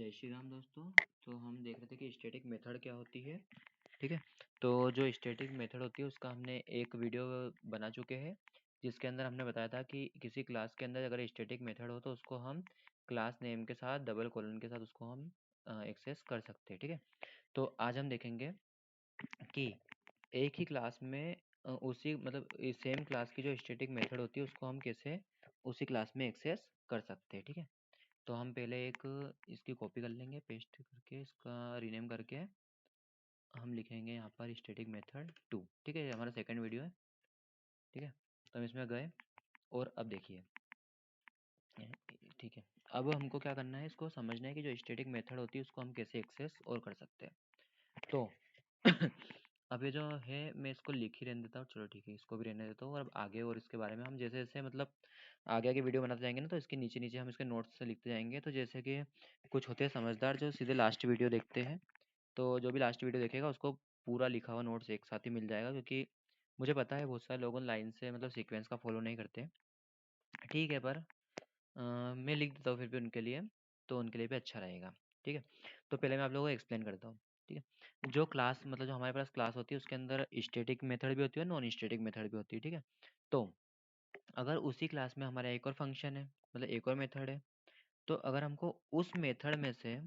जय श्री राम दोस्तों। तो हम देख रहे थे कि स्टैटिक मेथड क्या होती है। ठीक है। तो जो स्टैटिक मेथड होती है उसका हमने एक वीडियो बना चुके हैं, जिसके अंदर हमने बताया था कि किसी क्लास के अंदर अगर स्टैटिक मेथड हो तो उसको हम क्लास नेम के साथ डबल कोलन के साथ उसको हम एक्सेस कर सकते हैं। ठीक है। तो आज हम देखेंगे कि एक ही क्लास में उसी मतलब सेम क्लास की जो स्टैटिक मेथड होती है उसको हम कैसे उसी क्लास में एक्सेस कर सकते हैं। ठीक है। तो हम पहले एक इसकी कॉपी कर लेंगे, पेस्ट करके इसका रीनेम करके हम लिखेंगे यहाँ पर स्टैटिक मेथड 2। ठीक है, ये हमारा सेकंड वीडियो है। ठीक है। तो हम इसमें गए और अब देखिए। ठीक है। अब हमको क्या करना है, इसको समझना है कि जो स्टैटिक मेथड होती है उसको हम कैसे एक्सेस और कर सकते हैं। तो अब ये जो है मैं इसको लिख ही रहने देता हूँ। चलो ठीक है, इसको भी रहने देता हूँ। और अब आगे और इसके बारे में हम जैसे जैसे मतलब आगे आगे वीडियो बनाते जाएंगे ना, तो इसके नीचे नीचे हम इसके नोट्स से लिखते जाएंगे। तो जैसे कि कुछ होते हैं समझदार जो सीधे लास्ट वीडियो देखते हैं, तो जो भी लास्ट वीडियो देखेगा उसको पूरा लिखा हुआ नोट्स एक साथ ही मिल जाएगा, क्योंकि मुझे पता है बहुत सारे लोग लाइन से मतलब सीक्वेंस का फॉलो नहीं करते। ठीक है, पर मैं लिख देता हूँ फिर भी उनके लिए, तो उनके लिए भी अच्छा रहेगा। ठीक है। तो पहले मैं आप लोगों को एक्सप्लेन करता हूँ। ठीक है। जो क्लास मतलब जो हमारे पास क्लास होती है उसके अंदर स्टैटिक मेथड भी होती है, नॉन स्टैटिक मेथड भी होती है। ठीक है। तो अगर उसी क्लास में हमारा एक और फंक्शन है, मतलब एक और मेथड है, तो अगर हमको उस मेथड में से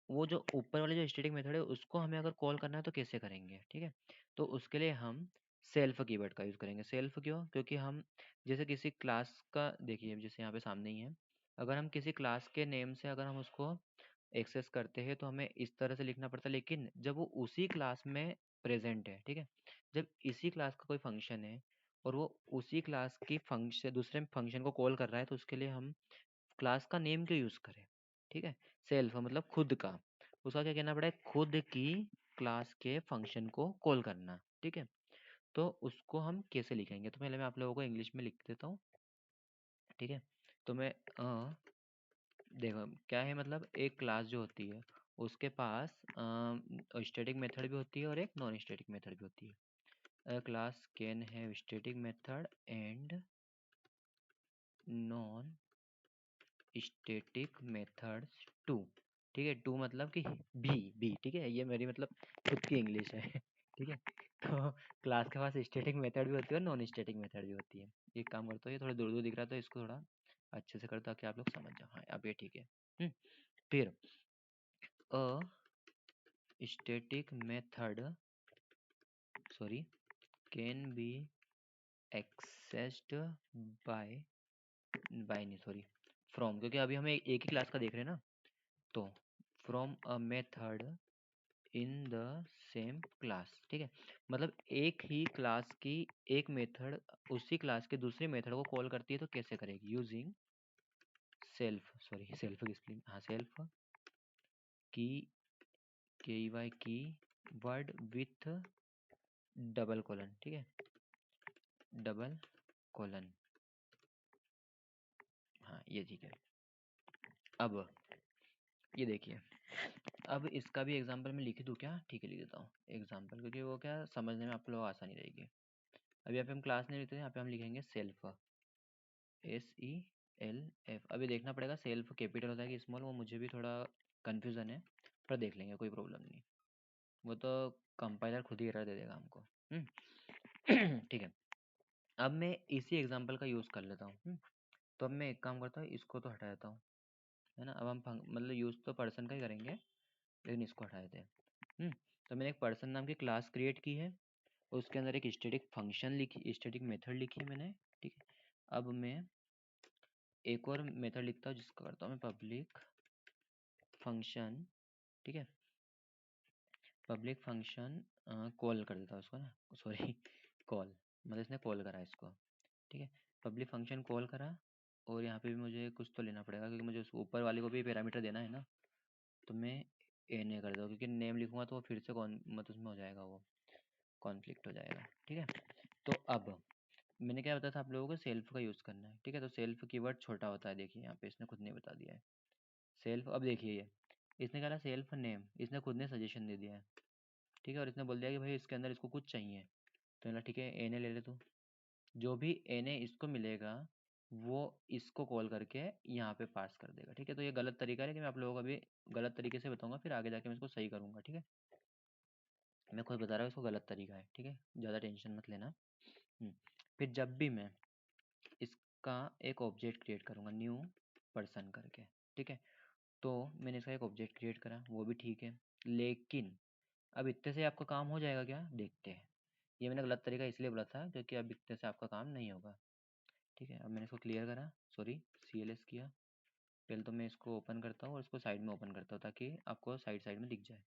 वो जो ऊपर वाले जो स्टैटिक मेथड है उसको हमें अगर कॉल करना है तो कैसे करेंगे। ठीक है। तो उसके लिए हम सेल्फ कीवर्ड का यूज़ करेंगे। सेल्फ क्यों? क्योंकि हम जैसे किसी क्लास का देखिए, जैसे यहाँ पे सामने ही है, अगर हम किसी क्लास के नेम से अगर हम उसको एक्सेस करते हैं तो हमें इस तरह से लिखना पड़ता है, लेकिन जब वो उसी क्लास में प्रेजेंट है, ठीक है, जब इसी क्लास का कोई फंक्शन है और वो उसी क्लास की फंक्शन दूसरे फंक्शन को कॉल कर रहा है, तो उसके लिए हम क्लास का नेम क्यों यूज़ करें। ठीक है। सेल्फ मतलब खुद का, उसका क्या कहना पड़ेगा, खुद की क्लास के फंक्शन को कॉल करना। ठीक है। तो उसको हम कैसे लिखेंगे, तो पहले मैं आप लोगों को इंग्लिश में लिख देता हूँ। ठीक है। तो मैं देखो क्या है, मतलब एक क्लास जो होती है उसके पास स्टैटिक मेथड भी होती है और एक नॉन स्टैटिक मेथड भी होती है। Class can have static method and non static methods too. ठीक है। टू मतलब कि बी। ठीक है, ये मेरी मतलब खुद की इंग्लिश है। ठीक है। तो क्लास के पास स्टैटिक मेथड भी होती है और नॉन स्टैटिक मेथड भी होती है। एक काम करता हूँ, ये थोड़ा दूर दूर दिख रहा है तो इसको थोड़ा अच्छे से करता ताकि आप लोग समझ जाओ। हाँ, अब ये ठीक है। फिर a static method sorry can be accessed by नहीं सॉरी फ्रॉम, क्योंकि अभी हम एक ही क्लास का देख रहे हैं ना। तो from a method in the same class. ठीक है। मतलब एक ही क्लास की एक मेथड उसी क्लास के दूसरे मेथड को कॉल करती है, तो कैसे करेगी, यूजिंग सेल्फ सेल्फ की स्पेलिंग, हाँ सेल्फ की KEY की वर्ड विथ डबल कोलन। ठीक है, डबल कोलन, हाँ ये ठीक है। अब ये देखिए, अब इसका भी एग्जांपल मैं लिख दूँ क्या? ठीक है, लिख देता हूँ एग्जांपल, क्योंकि वो क्या समझने में आप लोग आसानी रहेगी। अभी यहाँ पे हम क्लास नहीं लिखते हैं, यहाँ पे हम लिखेंगे सेल्फ, SELF। अभी देखना पड़ेगा सेल्फ कैपिटल होता है कि स्मॉल, वो मुझे भी थोड़ा कन्फ्यूज़न है, पर देख लेंगे, कोई प्रॉब्लम नहीं। वो तो कंपाइलर खुद ही एरर दे देगा हमको। ठीक है। अब मैं इसी एग्जांपल का यूज़ कर लेता हूँ। तो अब मैं एक काम करता हूँ, इसको तो हटा देता हूँ, है ना। अब हम मतलब यूज़ तो पर्सन का ही करेंगे, लेकिन इसको हटा देते हैं। तो मैंने एक पर्सन नाम की क्लास क्रिएट की है, उसके अंदर एक स्टैटिक फंक्शन लिखी, स्टैटिक मेथड लिखी है मैंने। ठीक है। अब मैं एक और मेथड लिखता हूँ जिसका करता हूँ मैं पब्लिक फंक्शन। ठीक है। पब्लिक फंक्शन कॉल कर देता हूँ उसको ना, सॉरी कॉल मतलब इसने कॉल करा इसको। ठीक है। पब्लिक फंक्शन कॉल करा, और यहाँ पे भी मुझे कुछ तो लेना पड़ेगा, क्योंकि मुझे उस ऊपर वाले को भी पैरामीटर देना है ना। तो मैं NA कर दूँ, क्योंकि नेम लिखूँगा तो वो फिर से कौन मतलब उसमें हो जाएगा, वो कॉन्फ्लिक्ट हो जाएगा। ठीक है। तो अब मैंने क्या बताया था आप लोगों को, सेल्फ का यूज़ करना है। ठीक है। तो सेल्फ कीवर्ड छोटा होता है, देखिए यहाँ पे इसने खुद ने बता दिया है सेल्फ। अब देखिए ये इसने कहा सेल्फ नेम, इसने खुद ने सजेशन दे दिया है। ठीक है। और इसने बोल दिया कि भाई इसके अंदर इसको कुछ चाहिए, तो बोला ठीक है NA ले ले तू। जो भी NA इसको मिलेगा वो इसको कॉल करके यहाँ पे पास कर देगा। ठीक है, तो ये गलत तरीका है, लेकिन मैं आप लोगों को अभी गलत तरीके से बताऊंगा, फिर आगे जाके मैं इसको सही करूंगा। ठीक है, मैं खुद बता रहा हूँ इसको गलत तरीका है। ठीक है, ज़्यादा टेंशन मत लेना। फिर जब भी मैं इसका एक ऑब्जेक्ट क्रिएट करूँगा न्यू पर्सन करके, ठीक है, तो मैंने इसका एक ऑब्जेक्ट क्रिएट करा, वो भी ठीक है, लेकिन अब इतने से आपका काम हो जाएगा क्या, देखते हैं। ये मैंने गलत तरीका इसलिए बोला था क्योंकि अब इतने से आपका काम नहीं होगा। ठीक है, अब मैंने इसको क्लियर करा, सॉरी CLS किया। पहले तो मैं इसको ओपन करता हूँ और इसको साइड में ओपन करता हूँ ताकि आपको साइड साइड में दिख जाए।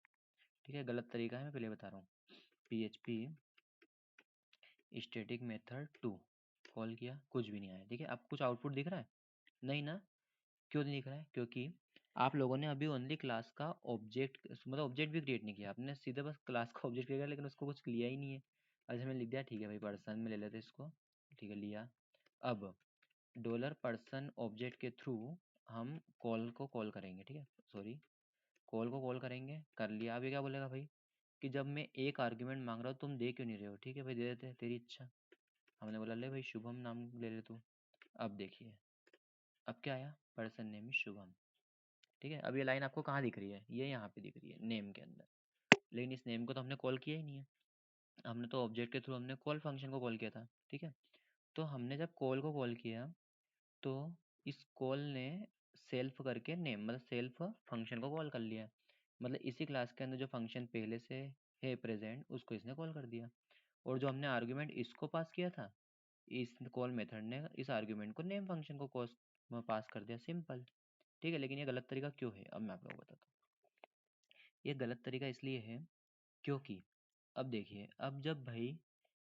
ठीक है, गलत तरीका है, मैं पहले बता रहा हूँ। PHP स्टैटिक मेथड 2 कॉल किया, कुछ भी नहीं आया। ठीक है, अब कुछ आउटपुट दिख रहा है? नहीं ना। क्यों नहीं दिख रहा है? क्योंकि आप लोगों ने अभी ओनली क्लास का ऑब्जेक्ट, मतलब ऑब्जेक्ट भी क्रिएट नहीं किया आपने, सीधे बस क्लास का ऑब्जेक्ट क्रिएट किया, लेकिन उसको कुछ लिया ही नहीं है। अच्छा, मैंने लिख दिया, ठीक है भाई, पर्सन में ले लेते इसको। ठीक है, लिया। अब $person ऑब्जेक्ट के थ्रू हम कॉल को कॉल करेंगे। ठीक है, सॉरी, कॉल को कॉल करेंगे, कर लिया। अब ये क्या बोलेगा भाई कि जब मैं एक आर्ग्यूमेंट मांग रहा हूँ तुम दे क्यों नहीं रहे हो? ठीक है भाई, दे देते हैं, तेरी इच्छा। हमने बोला ले भाई शुभम नाम ले ले तू। अब देखिए, अब क्या आया, पर्सन नेम इज शुभम। ठीक है, अब ये लाइन आपको कहाँ दिख रही है? ये यहाँ पे दिख रही है, नेम के अंदर। लेकिन इस नेम को तो हमने कॉल किया ही नहीं है, हमने तो ऑब्जेक्ट के थ्रू हमने कॉल फंक्शन को कॉल किया था। ठीक है, तो हमने जब कॉल को कॉल किया तो इस कॉल ने सेल्फ करके नेम, मतलब सेल्फ फंक्शन को कॉल कर लिया। मतलब इसी क्लास के अंदर जो फंक्शन पहले से है प्रेजेंट, उसको इसने कॉल कर दिया। और जो हमने आर्ग्यूमेंट इसको पास किया था, इस कॉल मेथड ने इस आर्ग्यूमेंट को नेम फंक्शन को पास कर दिया, सिंपल। ठीक है, लेकिन ये गलत तरीका क्यों है, अब मैं आप लोगों को बताता हूँ। ये गलत तरीका इसलिए है क्योंकि अब देखिए, अब जब भाई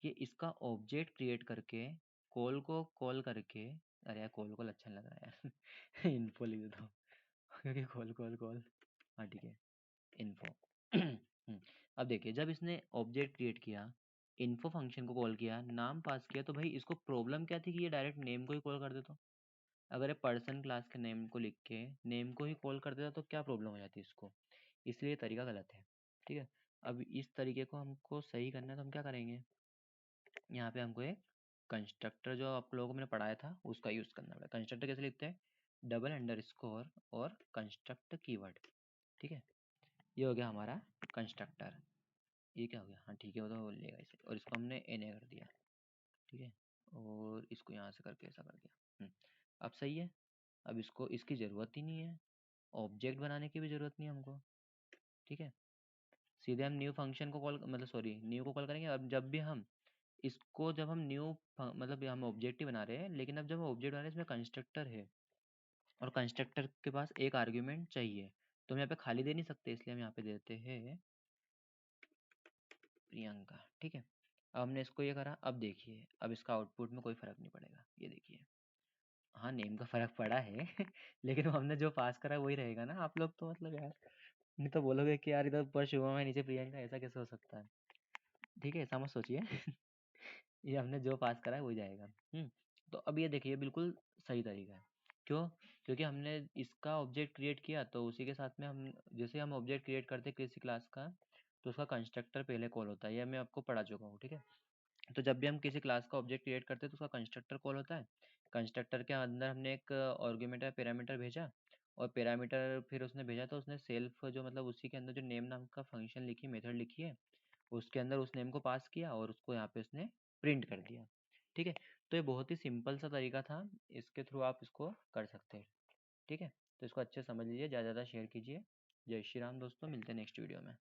ये इसका ऑब्जेक्ट क्रिएट करके कॉल को कॉल करके, अरे यार कॉल कॉल अच्छा नहीं लग रहा है यार इन्फो लिख देता हूँ क्योंकि कॉल कॉल कॉल, हाँ ठीक है, इन्फो अब देखिए, जब इसने ऑब्जेक्ट क्रिएट किया, इन्फो फंक्शन को कॉल किया, नाम पास किया, तो भाई इसको प्रॉब्लम क्या थी कि ये डायरेक्ट नेम को ही कॉल कर देता। अगर ये पर्सन क्लास के नेम को लिख के नेम को ही कॉल कर देता तो क्या प्रॉब्लम हो जाती इसको, इसलिए तरीका गलत है। ठीक है, अब इस तरीके को हमको सही करना है, तो हम क्या करेंगे, यहाँ पे हमको एक कंस्ट्रक्टर जो आप लोगों को मैंने पढ़ाया था उसका यूज़ करना पड़ेगा। कंस्ट्रक्टर कैसे लिखते हैं, डबल अंडरस्कोर और कंस्ट्रक्ट कीवर्ड। ठीक है, ये हो गया हमारा कंस्ट्रक्टर। ये क्या हो गया, हाँ ठीक है, वो तो लेगा इसे, और इसको हमने एन कर दिया। ठीक है, और इसको यहाँ से करके ऐसा कर दिया। अब सही है। अब इसको इसकी ज़रूरत ही नहीं है, ऑब्जेक्ट बनाने की भी ज़रूरत नहीं है हमको। ठीक है, सीधे हम न्यू फंक्शन को कॉल, मतलब सॉरी न्यू को कॉल करेंगे। अब जब भी हम इसको, जब हम न्यू, मतलब हम ऑब्जेक्ट ही बना रहे हैं, लेकिन अब जब हम ऑब्जेक्ट बना रहे हैं इसमें कंस्ट्रक्टर है और कंस्ट्रक्टर के पास एक आर्ग्यूमेंट चाहिए, तो हम यहाँ पे खाली दे नहीं सकते, इसलिए हम यहाँ पे देते हैं प्रियंका। ठीक है, अब हमने इसको ये करा। अब देखिए, अब इसका आउटपुट में कोई फ़र्क नहीं पड़ेगा, ये देखिए। हाँ, नेम का फ़र्क पड़ा है लेकिन वो हमने जो पास करा वही रहेगा ना। आप लोग तो मतलब यार, नहीं तो बोलोगे कि यार इधर ऊपर शुभम है नीचे प्रियंका, ऐसा कैसे हो सकता है? ठीक है, ऐसा मत सोचिए ये हमने जो पास करा है वही जाएगा। तो अब ये देखिए, बिल्कुल सही तरीका है। क्यों? क्योंकि हमने इसका ऑब्जेक्ट क्रिएट किया, तो उसी के साथ में हम, जैसे हम ऑब्जेक्ट क्रिएट करते हैं किसी क्लास का, तो उसका कंस्ट्रक्टर पहले कॉल होता है, यह मैं आपको पढ़ा चुका हूँ। ठीक है, तो जब भी हम किसी क्लास का ऑब्जेक्ट क्रिएट करते हैं तो उसका कंस्ट्रक्टर कॉल होता है। कंस्ट्रक्टर के अंदर हमने एक आर्गुमेंट पैरामीटर भेजा, और पैरामीटर फिर उसने भेजा तो उसने सेल्फ, जो मतलब उसी के अंदर जो नेम नाम का फंक्शन लिखी, मेथड लिखी है, उसके अंदर उस नेम को पास किया और उसको यहाँ पे उसने प्रिंट कर दिया। ठीक है, तो ये बहुत ही सिंपल सा तरीका था, इसके थ्रू आप इसको कर सकते हैं। ठीक है, तो इसको अच्छे से समझ लीजिए, ज़्यादा ज़्यादा शेयर कीजिए। जय श्री राम दोस्तों, मिलते हैं नेक्स्ट वीडियो में।